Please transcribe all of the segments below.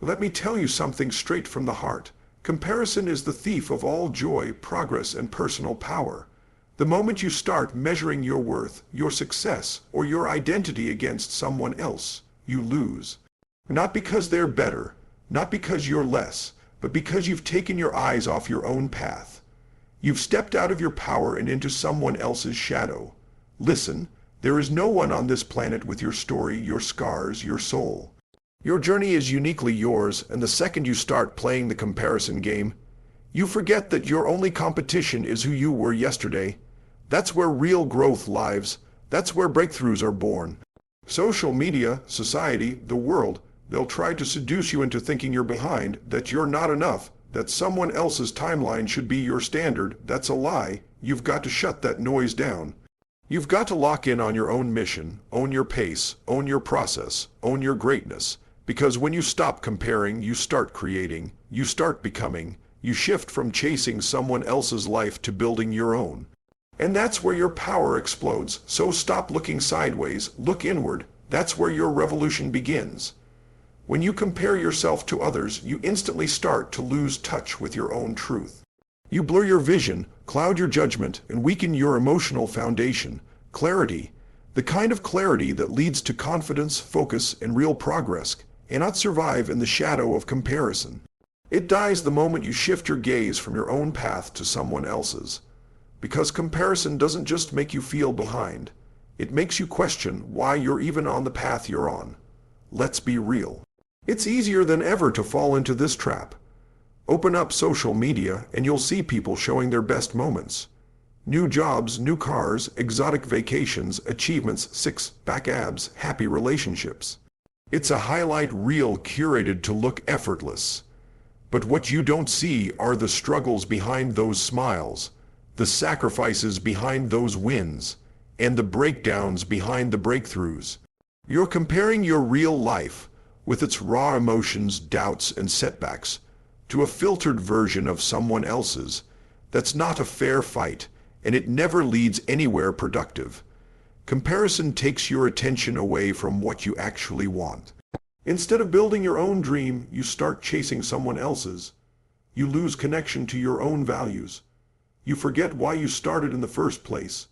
Let me tell you something straight from the heart. Comparison is the thief of all joy, progress, and personal power. The moment you start measuring your worth, your success, or your identity against someone else, you lose. Not because they're better, not because you're less, but because you've taken your eyes off your own path. You've stepped out of your power and into someone else's shadow. Listen, there is no one on this planet with your story, your scars, your soul. Your journey is uniquely yours, and the second you start playing the comparison game, you forget that your only competition is who you were yesterday. That's where real growth lives. That's where breakthroughs are born. Social media, society, the world, they'll try to seduce you into thinking you're behind, that you're not enough, that someone else's timeline should be your standard. That's a lie. You've got to shut that noise down. You've got to lock in on your own mission, own your pace, own your process, own your greatness. Because when you stop comparing, you start creating, you start becoming, you shift from chasing someone else's life to building your own. And that's where your power explodes. So stop looking sideways, look inward. That's where your revolution begins. When you compare yourself to others, you instantly start to lose touch with your own truth. You blur your vision, cloud your judgment, and weaken your emotional foundation. Clarity, the kind of clarity that leads to confidence, focus, and real progress, cannot survive in the shadow of comparison. It dies the moment you shift your gaze from your own path to someone else's. Because comparison doesn't just make you feel behind. It makes you question why you're even on the path you're on. Let's be real. It's easier than ever to fall into this trap. Open up social media and you'll see people showing their best moments. New jobs, new cars, exotic vacations, achievements, six-pack abs, happy relationships. It's a highlight reel curated to look effortless. But what you don't see are the struggles behind those smiles, the sacrifices behind those wins, and the breakdowns behind the breakthroughs. You're comparing your real life, with its raw emotions, doubts, and setbacks, to a filtered version of someone else's. That's not a fair fight, and it never leads anywhere productive. Comparison takes your attention away from what you actually want. Instead of building your own dream, you start chasing someone else's. You lose connection to your own values. You forget why you started in the first place.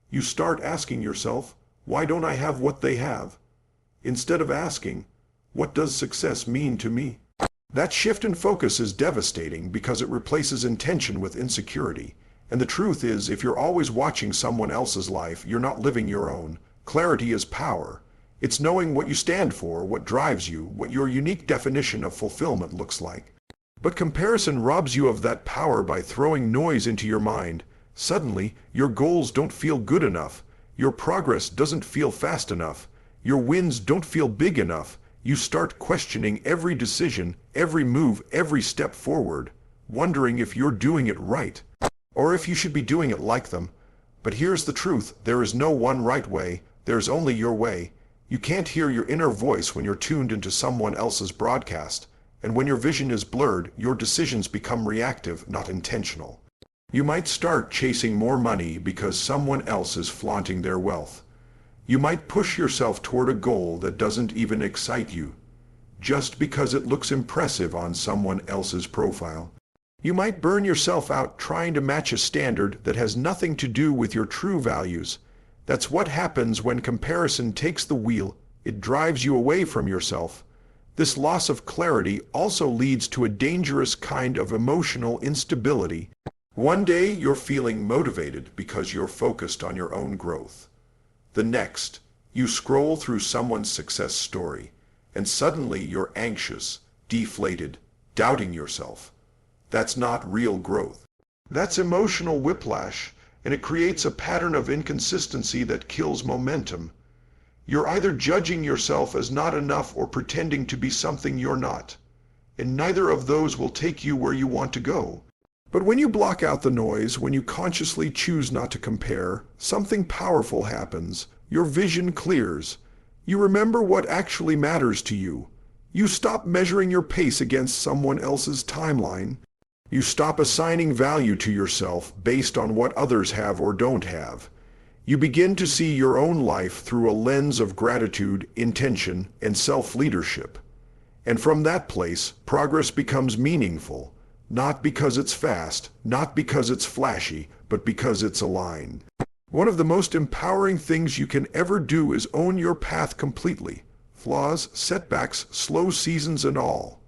You start asking yourself, why don't I have what they have? Instead of asking, what does success mean to me? That shift in focus is devastating because it replaces intention with insecurity. And the truth is, if you're always watching someone else's life, you're not living your own. Clarity is power. It's knowing what you stand for, what drives you, what your unique definition of fulfillment looks like. But comparison robs you of that power by throwing noise into your mind. Suddenly, your goals don't feel good enough. Your progress doesn't feel fast enough. Your wins don't feel big enough. You start questioning every decision, every move, every step forward, wondering if you're doing it right, or if you should be doing it like them. But here's the truth, there is no one right way, there's only your way. You can't hear your inner voice when you're tuned into someone else's broadcast, and when your vision is blurred, your decisions become reactive, not intentional. You might start chasing more money because someone else is flaunting their wealth. You might push yourself toward a goal that doesn't even excite you, just because it looks impressive on someone else's profile. You might burn yourself out trying to match a standard that has nothing to do with your true values. That's what happens when comparison takes the wheel. It drives you away from yourself. This loss of clarity also leads to a dangerous kind of emotional instability. One day you're feeling motivated because you're focused on your own growth. The next, you scroll through someone's success story, and suddenly you're anxious, deflated, doubting yourself. That's not real growth. That's emotional whiplash, and it creates a pattern of inconsistency that kills momentum. You're either judging yourself as not enough or pretending to be something you're not, and neither of those will take you where you want to go. But when you block out the noise, when you consciously choose not to compare, something powerful happens. Your vision clears. You remember what actually matters to you. You stop measuring your pace against someone else's timeline. You stop assigning value to yourself based on what others have or don't have. You begin to see your own life through a lens of gratitude, intention, and self-leadership. And from that place, progress becomes meaningful, not because it's fast, not because it's flashy, but because it's aligned. One of the most empowering things you can ever do is own your path completely, flaws, setbacks, slow seasons and all.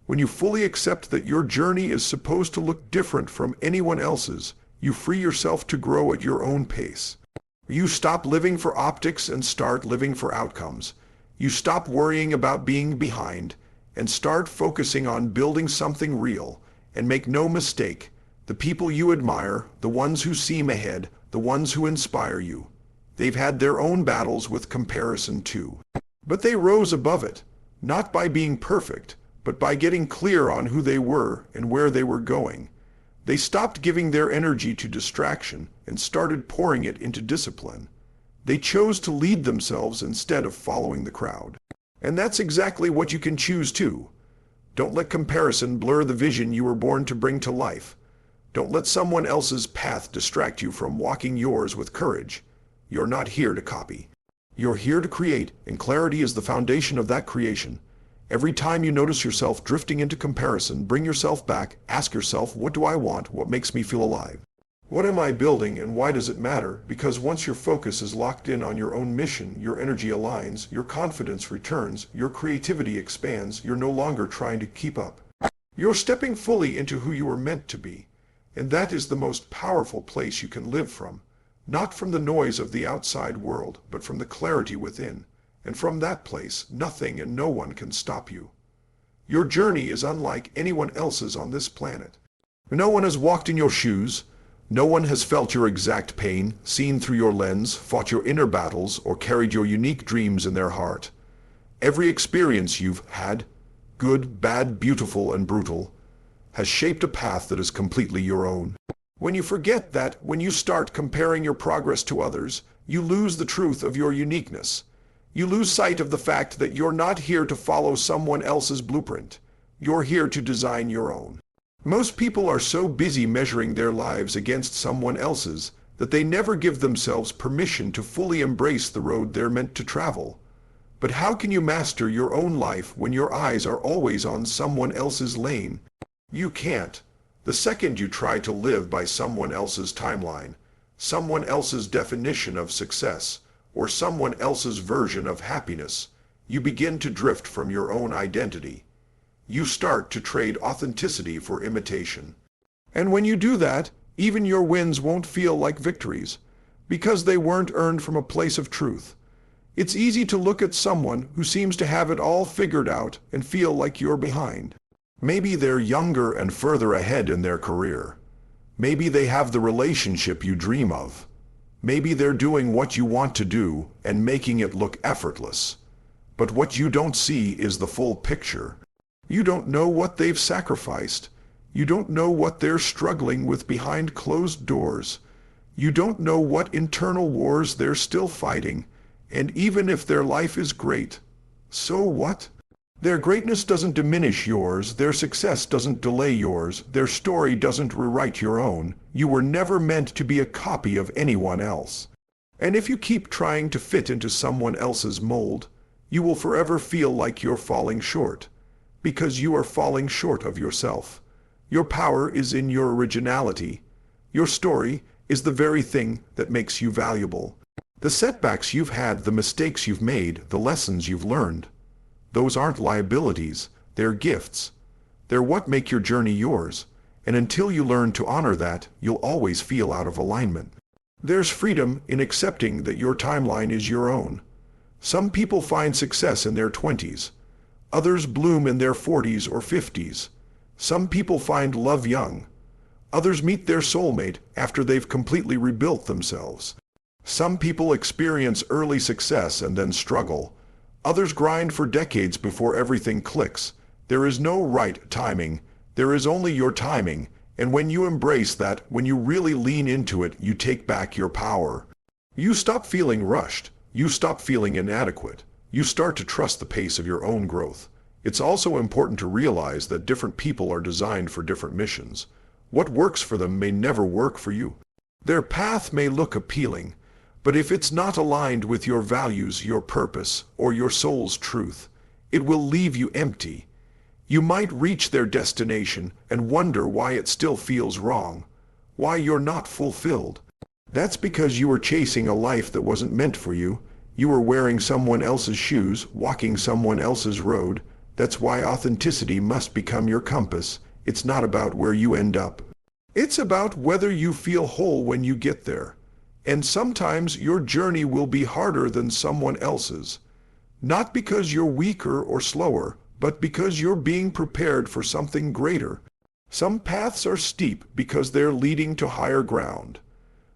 When you fully accept that your journey is supposed to look different from anyone else's, you free yourself to grow at your own pace. You stop living for optics and start living for outcomes. You stop worrying about being behind and start focusing on building something real. And make no mistake, the people you admire, the ones who seem ahead, the ones who inspire you, they've had their own battles with comparison too. But they rose above it, not by being perfect, but by getting clear on who they were and where they were going. They stopped giving their energy to distraction and started pouring it into discipline. They chose to lead themselves instead of following the crowd. And that's exactly what you can choose too. Don't let comparison blur the vision you were born to bring to life. Don't let someone else's path distract you from walking yours with courage. You're not here to copy. You're here to create, and clarity is the foundation of that creation. Every time you notice yourself drifting into comparison, bring yourself back, ask yourself, what do I want? What makes me feel alive? What am I building and why does it matter? Because once your focus is locked in on your own mission, your energy aligns, your confidence returns, your creativity expands, you're no longer trying to keep up. You're stepping fully into who you were meant to be. And that is the most powerful place you can live from. Not from the noise of the outside world, but from the clarity within. And from that place, nothing and no one can stop you. Your journey is unlike anyone else's on this planet. No one has walked in your shoes. No one has felt your exact pain, seen through your lens, fought your inner battles, or carried your unique dreams in their heart. Every experience you've had, good, bad, beautiful, and brutal, has shaped a path that is completely your own. When you forget that, when you start comparing your progress to others, you lose the truth of your uniqueness. You lose sight of the fact that you're not here to follow someone else's blueprint. You're here to design your own. Most people are so busy measuring their lives against someone else's that they never give themselves permission to fully embrace the road they're meant to travel. But how can you master your own life when your eyes are always on someone else's lane? You can't. The second you try to live by someone else's timeline, someone else's definition of success, or someone else's version of happiness, you begin to drift from your own identity. You start to trade authenticity for imitation. And when you do that, even your wins won't feel like victories, because they weren't earned from a place of truth. It's easy to look at someone who seems to have it all figured out and feel like you're behind. Maybe they're younger and further ahead in their career. Maybe they have the relationship you dream of. Maybe they're doing what you want to do and making it look effortless. But what you don't see is the full picture. You don't know what they've sacrificed. You don't know what they're struggling with behind closed doors. You don't know what internal wars they're still fighting. And even if their life is great, so what? Their greatness doesn't diminish yours, their success doesn't delay yours, their story doesn't rewrite your own. You were never meant to be a copy of anyone else. And if you keep trying to fit into someone else's mold, you will forever feel like you're falling short. Because you are falling short of yourself. Your power is in your originality. Your story is the very thing that makes you valuable. The setbacks you've had, the mistakes you've made, the lessons you've learned, those aren't liabilities, they're gifts. They're what make your journey yours. And until you learn to honor that, you'll always feel out of alignment. There's freedom in accepting that your timeline is your own. Some people find success in their 20s. Others bloom in their 40s or 50s. Some people find love young. Others meet their soulmate after they've completely rebuilt themselves. Some people experience early success and then struggle. Others grind for decades before everything clicks. There is no right timing. There is only your timing. And when you embrace that, when you really lean into it, you take back your power. You stop feeling rushed. You stop feeling inadequate. You start to trust the pace of your own growth. It's also important to realize that different people are designed for different missions. What works for them may never work for you. Their path may look appealing, but if it's not aligned with your values, your purpose, or your soul's truth, It will leave you empty. You might reach their destination and wonder why it still feels wrong, why you're not fulfilled. That's because you were chasing a life that wasn't meant for you. You were wearing someone else's shoes, walking someone else's road. That's why authenticity must become your compass. It's not about where you end up. It's about whether you feel whole when you get there. And sometimes your journey will be harder than someone else's. Not because you're weaker or slower, but because you're being prepared for something greater. Some paths are steep because they're leading to higher ground.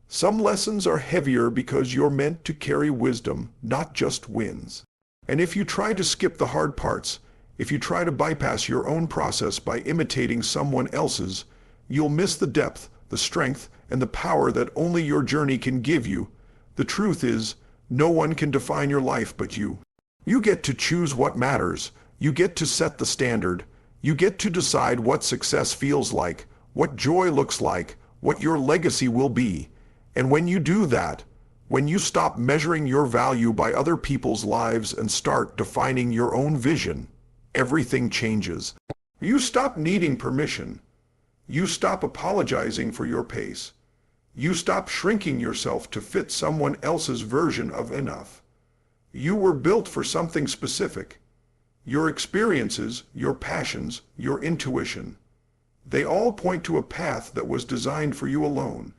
Some lessons are heavier because you're meant to carry wisdom, not just wins. And if you try to skip the hard parts, if you try to bypass your own process by imitating someone else's, you'll miss the depth, the strength, and the power that only your journey can give you. The truth is, no one can define your life but you. You get to choose what matters. You get to set the standard. You get to decide what success feels like, what joy looks like, what your legacy will be. And when you do that, when you stop measuring your value by other people's lives and start defining your own vision, everything changes. You stop needing permission. You stop apologizing for your pace. You stop shrinking yourself to fit someone else's version of enough. You were built for something specific. Your experiences, your passions, your intuition, they all point to a path that was designed for you alone.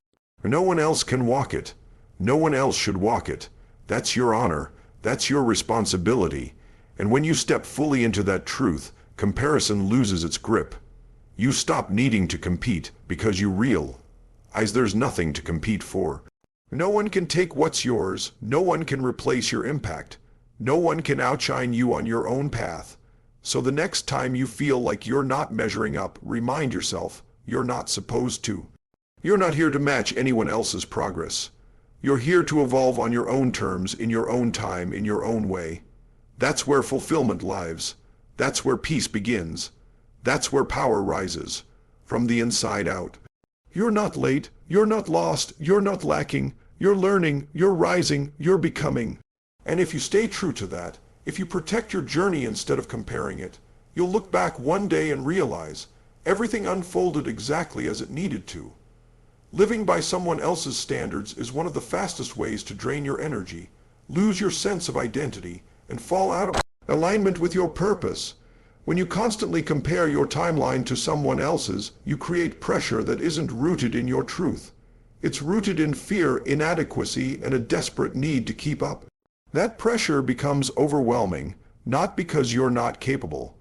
No one else can walk it. No one else should walk it. That's your honor. That's your responsibility. And when you step fully into that truth, comparison loses its grip. You stop needing to compete because you realize there's nothing to compete for. No one can take what's yours. No one can replace your impact. No one can outshine you on your own path. So the next time you feel like you're not measuring up, remind yourself you're not supposed to. You're not here to match anyone else's progress. You're here to evolve on your own terms, in your own time, in your own way. That's where fulfillment lives. That's where peace begins. That's where power rises, from the inside out. You're not late. You're not lost. You're not lacking. You're learning. You're rising. You're becoming. And if you stay true to that, if you protect your journey instead of comparing it, you'll look back one day and realize everything unfolded exactly as it needed to. Living by someone else's standards is one of the fastest ways to drain your energy, lose your sense of identity, and fall out of alignment with your purpose. When you constantly compare your timeline to someone else's, you create pressure that isn't rooted in your truth. It's rooted in fear, inadequacy, and a desperate need to keep up. That pressure becomes overwhelming, not because you're not capable,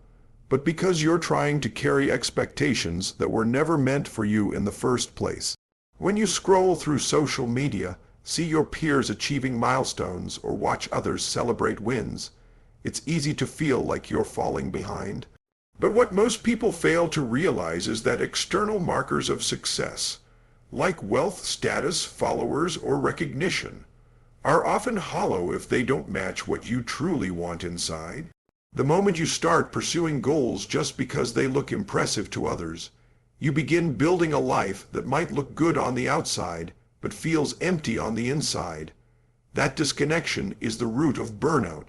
but because you're trying to carry expectations that were never meant for you in the first place. When you scroll through social media, see your peers achieving milestones, or watch others celebrate wins, it's easy to feel like you're falling behind. But what most people fail to realize is that external markers of success, like wealth, status, followers, or recognition, are often hollow if they don't match what you truly want inside. The moment you start pursuing goals just because they look impressive to others, you begin building a life that might look good on the outside, but feels empty on the inside. That disconnection is the root of burnout,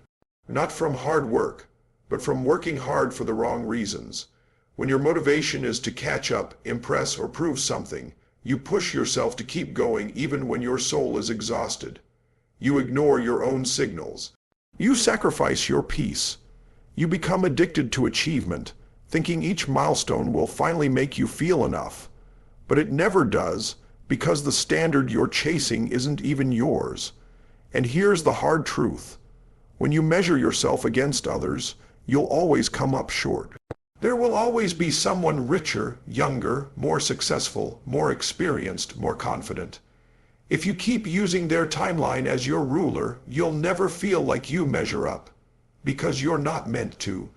not from hard work, but from working hard for the wrong reasons. When your motivation is to catch up, impress, or prove something, you push yourself to keep going even when your soul is exhausted. You ignore your own signals. You sacrifice your peace. You become addicted to achievement, thinking each milestone will finally make you feel enough. But it never does, because the standard you're chasing isn't even yours. And here's the hard truth. When you measure yourself against others, you'll always come up short. There will always be someone richer, younger, more successful, more experienced, more confident. If you keep using their timeline as your ruler, you'll never feel like you measure up, because you're not meant to.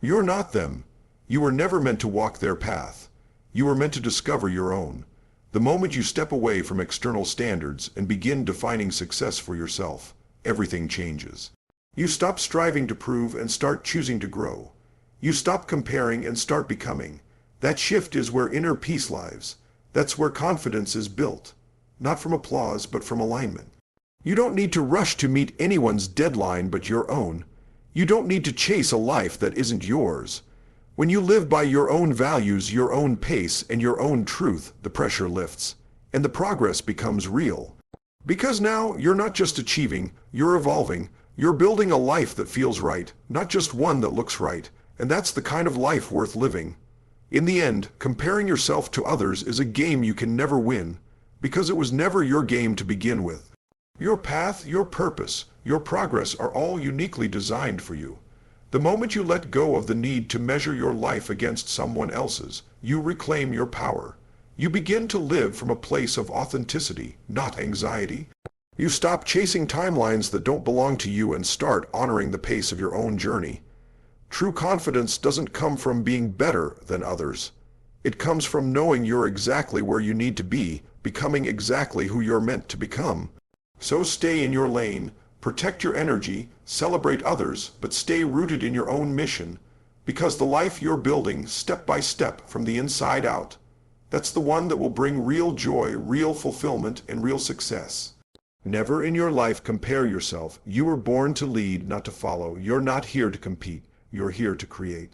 You're not them. You were never meant to walk their path. You were meant to discover your own. The moment you step away from external standards and begin defining success for yourself, everything changes. You stop striving to prove and start choosing to grow. You stop comparing and start becoming. That shift is where inner peace lives. That's where confidence is built. Not from applause, but from alignment. You don't need to rush to meet anyone's deadline but your own. You don't need to chase a life that isn't yours. When you live by your own values, your own pace, and your own truth, the pressure lifts, and the progress becomes real. Because now you're not just achieving, you're evolving. You're building a life that feels right, not just one that looks right, and that's the kind of life worth living. In the end, comparing yourself to others is a game you can never win, because it was never your game to begin with. Your path, your purpose, your progress are all uniquely designed for you. The moment you let go of the need to measure your life against someone else's, you reclaim your power. You begin to live from a place of authenticity, not anxiety. You stop chasing timelines that don't belong to you and start honoring the pace of your own journey. True confidence doesn't come from being better than others. It comes from knowing you're exactly where you need to be, becoming exactly who you're meant to become. So stay in your lane, protect your energy, celebrate others, but stay rooted in your own mission, because the life you're building step by step from the inside out, that's the one that will bring real joy, real fulfillment, and real success. Never in your life compare yourself. You were born to lead, not to follow. You're not here to compete. You're here to create.